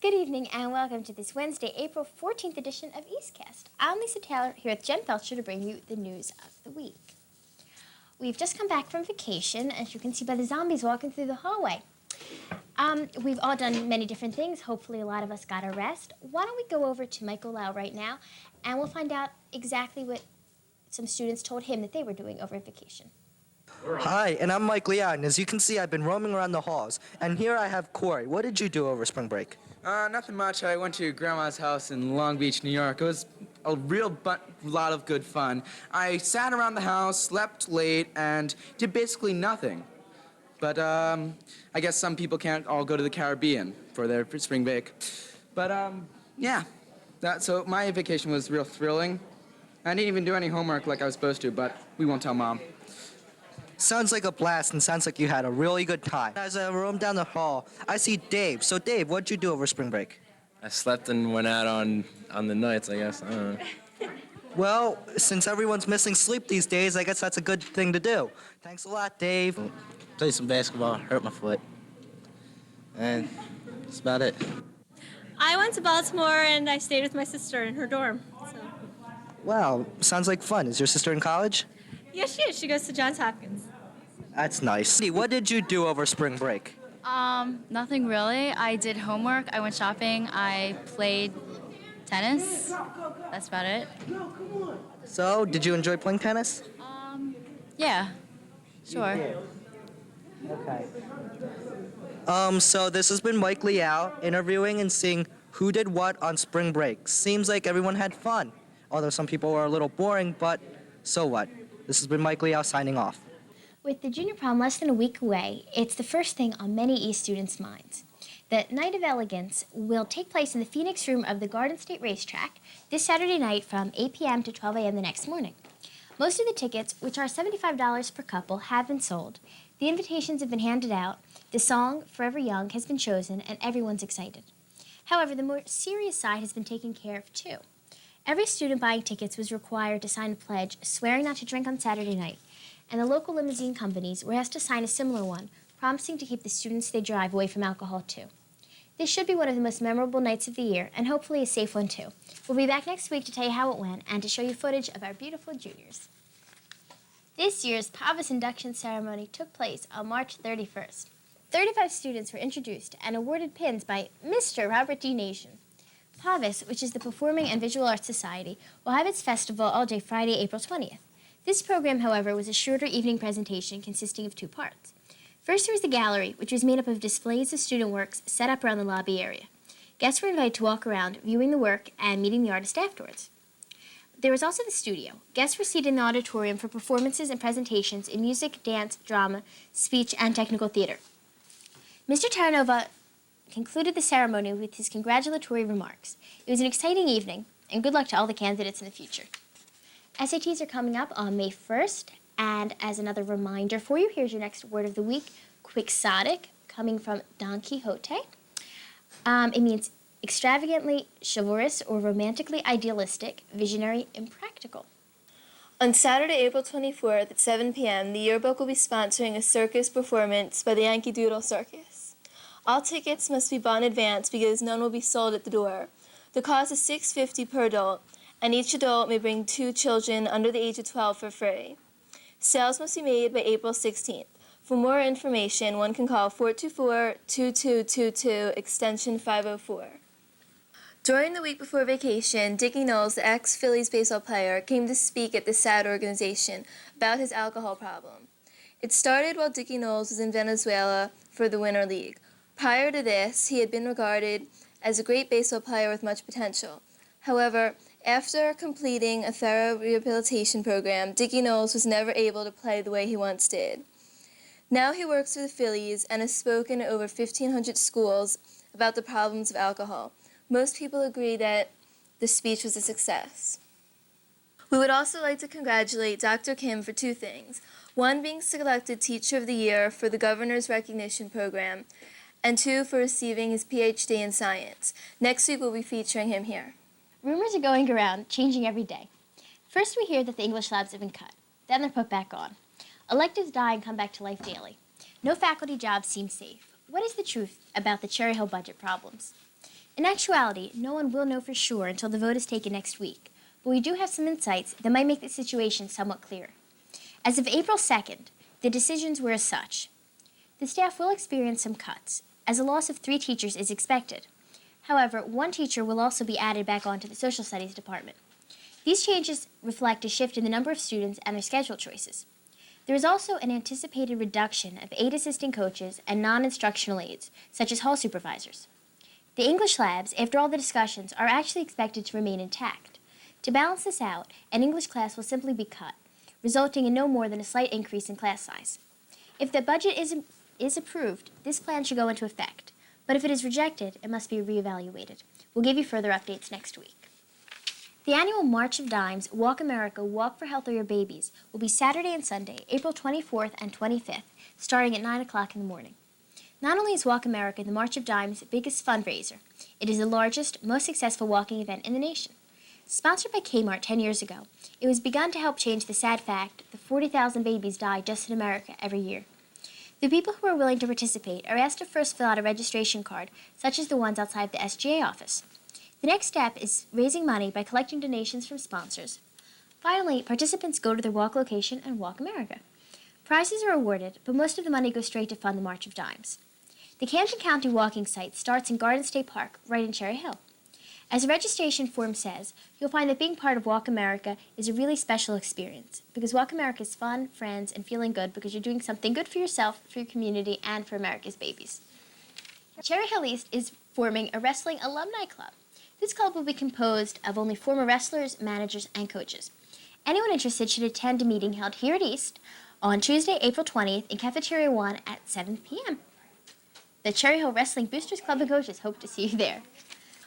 Good evening and welcome to this Wednesday, April 14th edition of EastCast. I'm Lisa Taylor here with Jen Felcher to bring you the news of the week. We've just come back from vacation, as you can see by the zombies walking through the hallway. We've all done many different things. Hopefully a lot of us got a rest. Why don't we go over to Michael Lau right now and we'll find out exactly what some students told him that they were doing over vacation. Hi, and I'm Mike Liao, and as you can see, I've been roaming around the halls. And here I have Corey. What did you do over spring break? Nothing much. I went to Grandma's house in Long Beach, New York. It was a real lot of good fun. I sat around the house, slept late, and did basically nothing. But I guess some people can't all go to the Caribbean for their spring break. But yeah, so my vacation was real thrilling. I didn't even do any homework like I was supposed to, but we won't tell Mom. Sounds like a blast and sounds like you had a really good time. As I roam down the hall, I see Dave. So Dave, what'd you do over spring break? I slept and went out on the nights, I guess. I don't know. Well, since everyone's missing sleep these days, I guess that's a good thing to do. Thanks a lot, Dave. Played some basketball, hurt my foot. And that's about it. I went to Baltimore and I stayed with my sister in her dorm. So. Wow, sounds like fun. Is your sister in college? Yes, she is. She goes to Johns Hopkins. That's nice. What did you do over spring break? Nothing really. I did homework, I went shopping, I played tennis. That's about it. So, did you enjoy playing tennis? Yeah, sure. Okay. So this has been Mike Liao interviewing and seeing who did what on spring break. Seems like everyone had fun, although some people were a little boring, but so what? This has been Mike Liao signing off. With the junior prom less than a week away, it's the first thing on many East students' minds. The Night of Elegance will take place in the Phoenix Room of the Garden State Racetrack this Saturday night from 8 p.m. to 12 a.m. the next morning. Most of the tickets, which are $75 per couple, have been sold. The invitations have been handed out, the song, Forever Young, has been chosen, and everyone's excited. However, the more serious side has been taken care of, too. Every student buying tickets was required to sign a pledge swearing not to drink on Saturday night, and the local limousine companies were asked to sign a similar one, promising to keep the students they drive away from alcohol, too. This should be one of the most memorable nights of the year, and hopefully a safe one, too. We'll be back next week to tell you how it went and to show you footage of our beautiful juniors. This year's PAVAS induction ceremony took place on March 31st. 35 students were introduced and awarded pins by Mr. Robert D. Nation. PAVAS, which is the Performing and Visual Arts Society, will have its festival all day Friday, April 20th. This program, however, was a shorter evening presentation consisting of two parts. First, there was the gallery, which was made up of displays of student works set up around the lobby area. Guests were invited to walk around, viewing the work and meeting the artist afterwards. There was also the studio. Guests were seated in the auditorium for performances and presentations in music, dance, drama, speech, and technical theater. Mr. Terranova concluded the ceremony with his congratulatory remarks. It was an exciting evening, and good luck to all the candidates in the future. SATs are coming up on May 1st, and as another reminder for you, here's your next word of the week, quixotic, coming from Don Quixote. It means extravagantly chivalrous or romantically idealistic, visionary, impractical. On Saturday, April 24th at 7 p.m., the yearbook will be sponsoring a circus performance by the Yankee Doodle Circus. All tickets must be bought in advance because none will be sold at the door. The cost is $6.50 per adult, and each adult may bring 2 children under the age of 12 for free. Sales must be made by April 16th. For more information, one can call 424-2222, extension 504. During the week before vacation, Dickie Knowles, the ex-Phillies baseball player, came to speak at the SAD organization about his alcohol problem. It started while Dickie Knowles was in Venezuela for the Winter League. Prior to this, he had been regarded as a great baseball player with much potential. However, after completing a thorough rehabilitation program, Dickie Knowles was never able to play the way he once did. Now he works for the Phillies and has spoken to over 1,500 schools about the problems of alcohol. Most people agree that the speech was a success. We would also like to congratulate Dr. Kim for 2 things. 1, being selected Teacher of the Year for the Governor's Recognition Program, and 2, for receiving his PhD in science. Next week we'll be featuring him here. Rumors are going around, changing every day. First we hear that the English labs have been cut. Then they're put back on. Electives die and come back to life daily. No faculty jobs seem safe. What is the truth about the Cherry Hill budget problems? In actuality, no one will know for sure until the vote is taken next week, but we do have some insights that might make the situation somewhat clearer. As of April 2nd, the decisions were as such. The staff will experience some cuts, as a loss of 3 teachers is expected. However, 1 teacher will also be added back onto the social studies department. These changes reflect a shift in the number of students and their schedule choices. There is also an anticipated reduction of 8 assistant coaches and non-instructional aides, such as hall supervisors. The English labs, after all the discussions, are actually expected to remain intact. To balance this out, an English class will simply be cut, resulting in no more than a slight increase in class size. If the budget is approved, this plan should go into effect, but if it is rejected, it must be reevaluated. We'll give you further updates next week. The annual March of Dimes Walk America Walk for Healthier Babies will be Saturday and Sunday, April 24th and 25th, starting at 9 o'clock in the morning. Not only is Walk America the March of Dimes' biggest fundraiser, it is the largest, most successful walking event in the nation. Sponsored by Kmart 10 years ago, it was begun to help change the sad fact that 40,000 babies die just in America every year. The people who are willing to participate are asked to first fill out a registration card, such as the ones outside the SGA office. The next step is raising money by collecting donations from sponsors. Finally, participants go to their walk location and walk America. Prizes are awarded, but most of the money goes straight to fund the March of Dimes. The Camden County walking site starts in Garden State Park, right in Cherry Hill. As the registration form says, you'll find that being part of Walk America is a really special experience, because Walk America is fun, friends, and feeling good because you're doing something good for yourself, for your community, and for America's babies. Cherry Hill East is forming a wrestling alumni club. This club will be composed of only former wrestlers, managers, and coaches. Anyone interested should attend a meeting held here at East on Tuesday, April 20th in Cafeteria 1 at 7 p.m. The Cherry Hill Wrestling Boosters Club and coaches hope to see you there.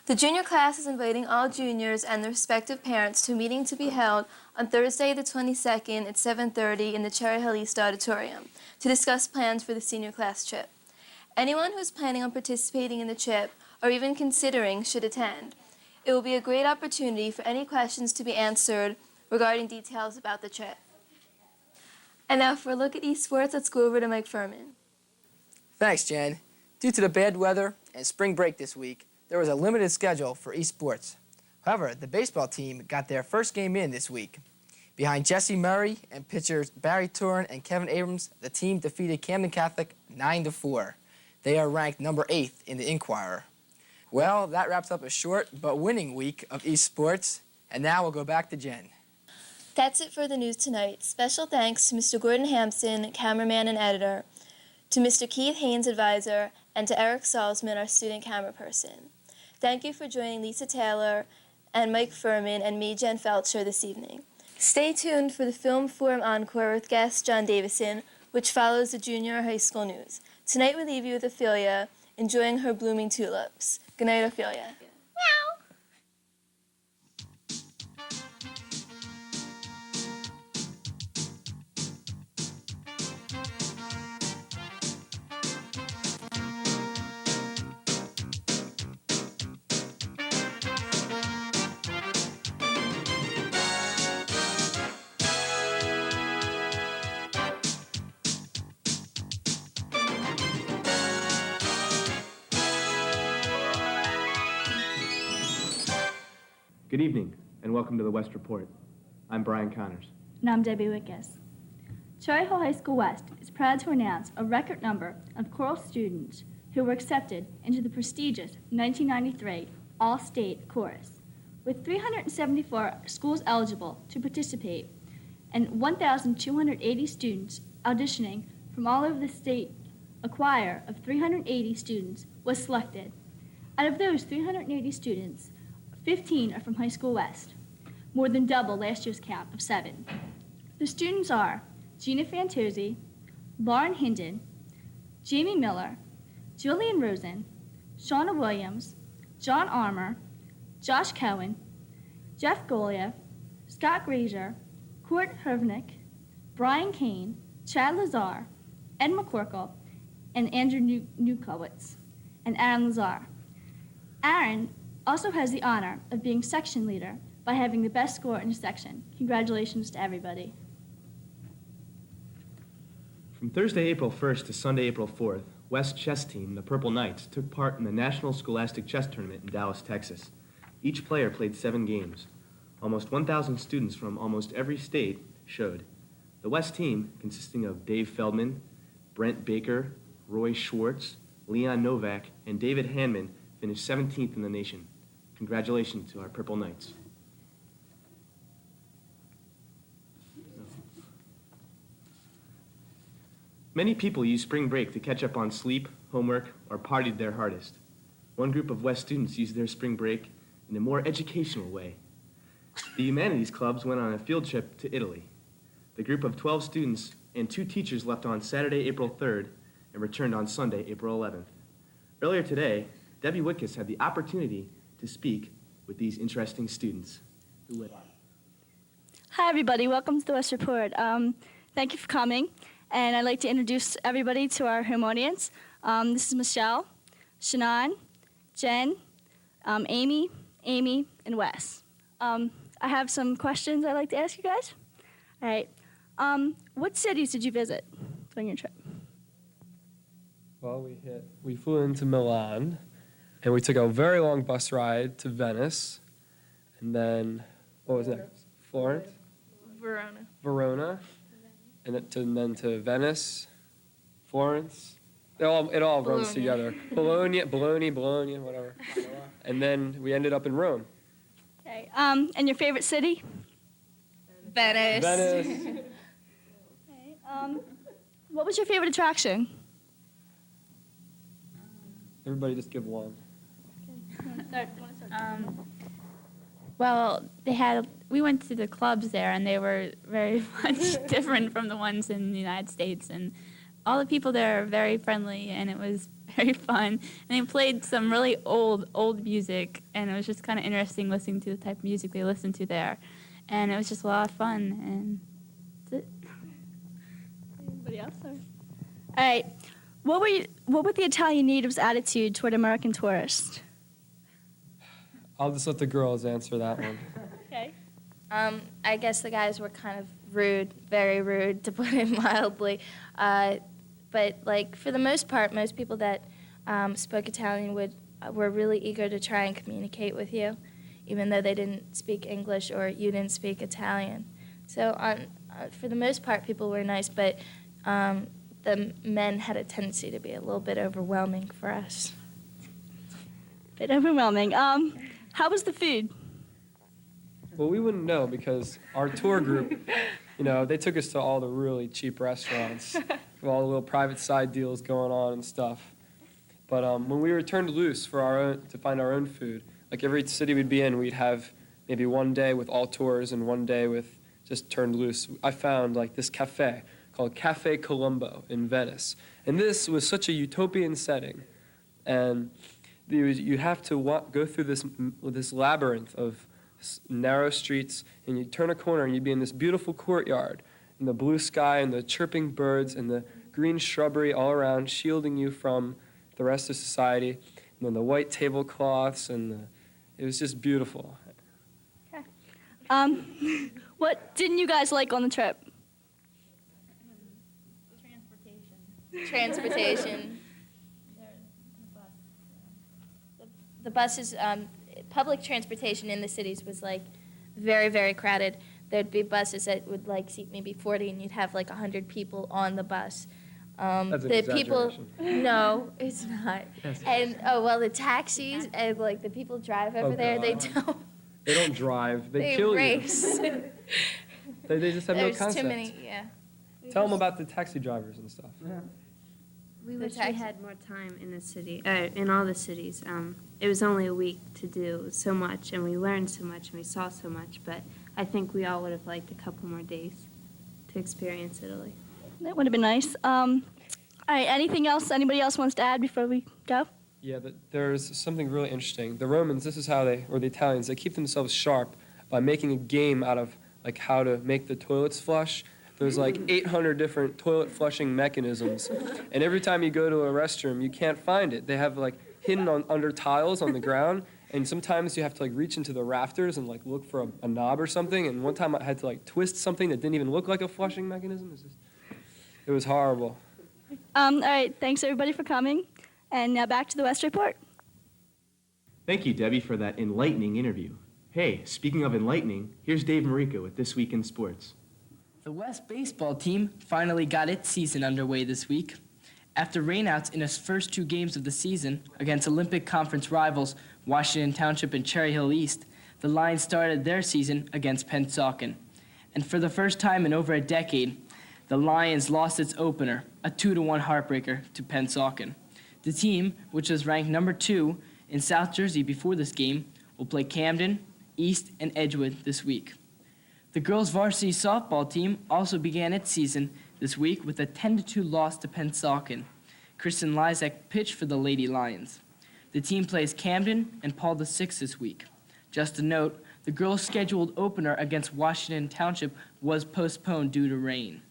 The junior class is inviting all juniors and their respective parents to a meeting to be held on Thursday the 22nd at 7:30 in the Cherry Hill East Auditorium to discuss plans for the senior class trip. Anyone who is planning on participating in the trip or even considering should attend. It will be a great opportunity for any questions to be answered regarding details about the trip. And now for a look at esports, let's go over to Mike Furman. Thanks, Jen. Due to the bad weather and spring break this week, there was a limited schedule for esports. However, the baseball team got their first game in this week. Behind Jesse Murray and pitchers Barry Turin and Kevin Abrams, the team defeated Camden Catholic 9-4. They are ranked number 8th in the Inquirer. Well, that wraps up a short but winning week of esports, and now we'll go back to Jen. That's it for the news tonight. Special thanks to Mr. Gordon Hampson, cameraman and editor, to Mr. Keith Haynes, advisor, and to Eric Salzman, our student camera person. Thank you for joining Lisa Taylor and Mike Furman and me, Jen Felcher, this evening. Stay tuned for the Film Forum Encore with guest John Davison, which follows the junior high school news. Tonight we leave you with Ophelia, enjoying her blooming tulips. Good night, Ophelia. Good evening, and welcome to the West Report. I'm Brian Connors. And I'm Debbie Wickus. Cherry Hill High School West is proud to announce a record number of choral students who were accepted into the prestigious 1993 All-State Chorus. With 374 schools eligible to participate and 1,280 students auditioning from all over the state, a choir of 380 students was selected. Out of those 380 students, 15 are from High School West, more than double last year's count of 7. The students are Gina Fantozzi, Lauren Hinden, Jamie Miller, Julian Rosen, Shauna Williams, John Armour, Josh Cohen, Jeff Golia, Scott Grazier, Court Hervnick, Brian Kane, Chad Lazar, Ed McCorkle, and Andrew Newkowitz, and Aaron Lazar. Aaron also has the honor of being section leader by having the best score in his section. Congratulations to everybody. From Thursday, April 1st to Sunday, April 4th, West chess team, the Purple Knights, took part in the National Scholastic Chess Tournament in Dallas, Texas. Each player played 7 games. Almost 1,000 students from almost every state showed. The West team, consisting of Dave Feldman, Brent Baker, Roy Schwartz, Leon Novak, and David Hanman, finished 17th in the nation. Congratulations to our Purple Knights. Many people use spring break to catch up on sleep, homework, or partied their hardest. One group of West students used their spring break in a more educational way. The Humanities Clubs went on a field trip to Italy. The group of 12 students and 2 teachers left on Saturday, April 3rd, and returned on Sunday, April 11th. Earlier today, Debbie Witkus had the opportunity to speak with these interesting students. Who would? Hi, everybody. Welcome to the West Report. Thank you for coming. And I'd like to introduce everybody to our home audience. This is Michelle, Shannon, Jen, Amy, and Wes. I have some questions I'd like to ask you guys. All right. What cities did you visit during your trip? Well, we flew into Milan, and we took a very long bus ride to Venice, and then, what was next? Florence? Verona. And then to Venice, Florence. It all runs together. Bologna, whatever. And then we ended up in Rome. Okay. And your favorite city? Venice. Okay. What was your favorite attraction? Everybody just give one. Well, we went to the clubs there, and they were very much different from the ones in the United States. And all the people there are very friendly, and it was very fun. And they played some really old music, and it was just kind of interesting listening to the type of music they listened to there. And it was just a lot of fun, and that's it. Anybody else? Or? All right. What was the Italian natives' attitude toward American tourists? I'll just let the girls answer that one. Okay. I guess the guys were kind of rude, very rude, to put it mildly. But like for the most part, most people that spoke Italian were really eager to try and communicate with you, even though they didn't speak English or you didn't speak Italian. So for the most part, people were nice, but the men had a tendency to be a little bit overwhelming for us. Bit overwhelming. How was the food? Well, we wouldn't know because our tour group, they took us to all the really cheap restaurants with all the little private side deals going on and stuff. But when we were turned loose to find our own food, like every city we'd be in, we'd have maybe one day with all tours and one day with just turned loose. I found like this cafe called Cafe Colombo in Venice. And this was such a utopian setting. And you have to go through this labyrinth of narrow streets, and you turn a corner and you'd be in this beautiful courtyard, and the blue sky and the chirping birds and the green shrubbery all around shielding you from the rest of society, and then the white tablecloths, and it was just beautiful. Okay. What didn't you guys like on the trip? Transportation. The buses, public transportation in the cities was like very, very crowded. There'd be buses that would like seat maybe 40, and you'd have like 100 people on the bus. That's an the exaggeration. No, it's not. Yes. And the taxis and like the people drive over there. God. They don't drive. They kill race. you. They just have There's no concept. too many. Yeah. Tell them about the taxi drivers and stuff. Yeah. We wish we had more time in the city, in all the cities. It was only a week to do so much, and we learned so much, and we saw so much, but I think we all would have liked a couple more days to experience Italy. That would have been nice. All right, anything else anybody else wants to add before we go? Yeah, there's something really interesting. The Romans, this is how or the Italians, they keep themselves sharp by making a game out of like how to make the toilets flush. There's like 800 different toilet flushing mechanisms, and every time you go to a restroom, you can't find it. They have like hidden under tiles on the ground, and sometimes you have to like reach into the rafters and like look for a knob or something. And one time I had to like twist something that didn't even look like a flushing mechanism. It was horrible. All right, thanks everybody for coming. And now back to the West Report. Thank you, Debbie, for that enlightening interview. Hey, speaking of enlightening, here's Dave Marica with This Week in Sports. The West baseball team finally got its season underway this week. After rainouts in its first 2 games of the season against Olympic Conference rivals Washington Township and Cherry Hill East, the Lions started their season against Pennsauken. And for the first time in over a decade, the Lions lost its opener, a 2-1 heartbreaker, to Pennsauken. The team, which was ranked number 2 in South Jersey before this game, will play Camden, East, and Edgewood this week. The girls' varsity softball team also began its season this week with a 10-2 loss to Pennsauken. Kristen Lysak pitched for the Lady Lions. The team plays Camden and Paul VI this week. Just a note, the girls' scheduled opener against Washington Township was postponed due to rain.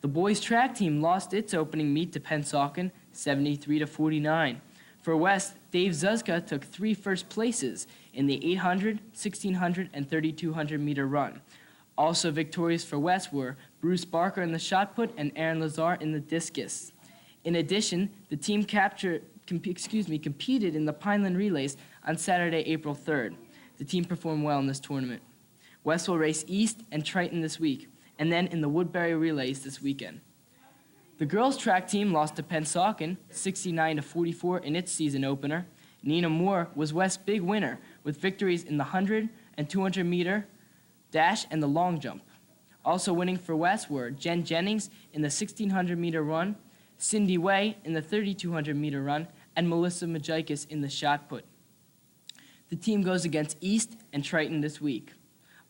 The boys' track team lost its opening meet to Pennsauken 73-49. For West, Dave Zuzka took 3 first places in the 800, 1600, and 3200 meter run. Also victorious for West were Bruce Barker in the shot put and Aaron Lazar in the discus. In addition, the team competed in the Pineland Relays on Saturday, April 3rd. The team performed well in this tournament. West will race East and Triton this week, and then in the Woodbury Relays this weekend. The girls' track team lost to Pennsauken 69-44 in its season opener. Nina Moore was West's big winner with victories in the 100 and 200 meter dash and the long jump. Also winning for West were Jen Jennings in the 1600 meter run, Cindy Way in the 3200 meter run, and Melissa Majikis in the shot put. The team goes against East and Triton this week.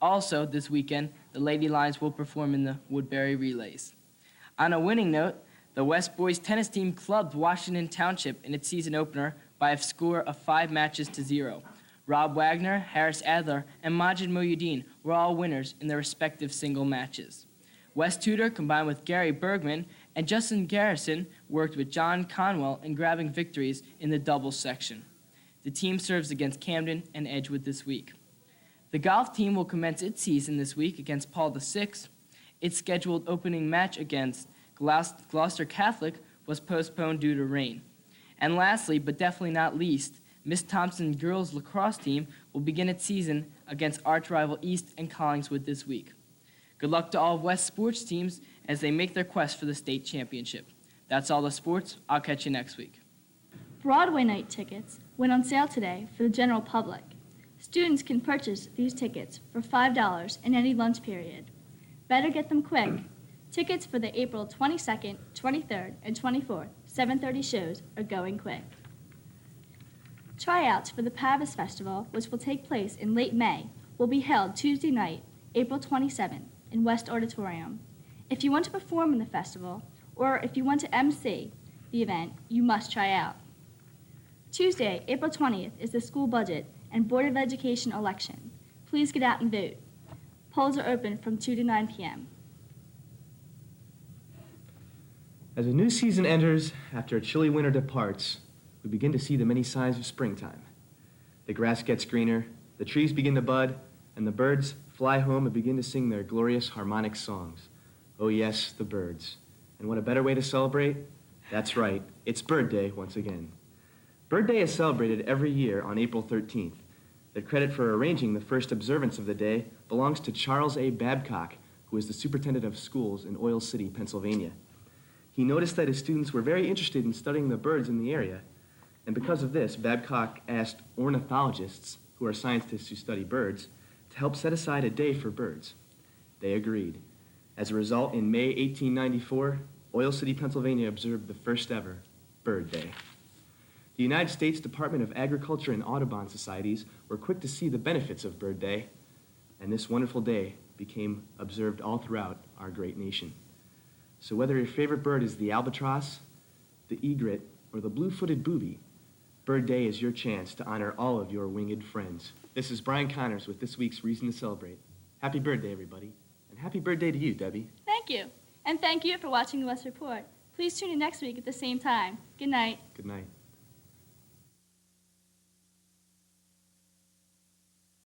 Also this weekend, the Lady Lions will perform in the Woodbury Relays. On a winning note, the West boys tennis team clubbed Washington Township in its season opener by a score of 5-0. Rob Wagner, Harris Adler, and Majid Mohyuddin were all winners in their respective single matches. Wes Tudor combined with Gary Bergman, and Justin Garrison worked with John Conwell in grabbing victories in the doubles section. The team serves against Camden and Edgewood this week. The golf team will commence its season this week against Paul VI. Its scheduled opening match against Gloucester Catholic was postponed due to rain. And lastly, but definitely not least, Miss Thompson girls lacrosse team will begin its season against arch rival East and Collingswood this week. Good luck to all of West sports teams as they make their quest for the state championship. That's all the sports. I'll catch you next week. Broadway night tickets went on sale today for the general public. Students can purchase these tickets for $5 in any lunch period. Better get them quick. Tickets for the April 22nd, 23rd, and 24th 7:30 shows are going quick. Tryouts for the Pavis Festival, which will take place in late May, will be held Tuesday night, April 27th, in West Auditorium. If you want to perform in the festival, or if you want to MC the event, you must try out. Tuesday, April 20th, is the school budget and Board of Education election. Please get out and vote. Polls are open from 2 to 9 p.m. As a new season enters, after a chilly winter departs, we begin to see the many signs of springtime. The grass gets greener, the trees begin to bud, and the birds fly home and begin to sing their glorious harmonic songs. Oh yes, the birds. And what a better way to celebrate? That's right, it's Bird Day once again. Bird Day is celebrated every year on April 13th. The credit for arranging the first observance of the day belongs to Charles A. Babcock, who is the superintendent of schools in Oil City, Pennsylvania. He noticed that his students were very interested in studying the birds in the area, and because of this, Babcock asked ornithologists, who are scientists who study birds, to help set aside a day for birds. They agreed. As a result, in May 1894, Oil City, Pennsylvania observed the first ever Bird Day. The United States Department of Agriculture and Audubon Societies were quick to see the benefits of Bird Day, and this wonderful day became observed all throughout our great nation. So whether your favorite bird is the albatross, the egret, or the blue-footed booby, Bird Day is your chance to honor all of your winged friends. This is Brian Connors with this week's Reason to Celebrate. Happy Bird Day, everybody. And happy Bird Day to you, Debbie. Thank you. And thank you for watching the West Report. Please tune in next week at the same time. Good night. Good night.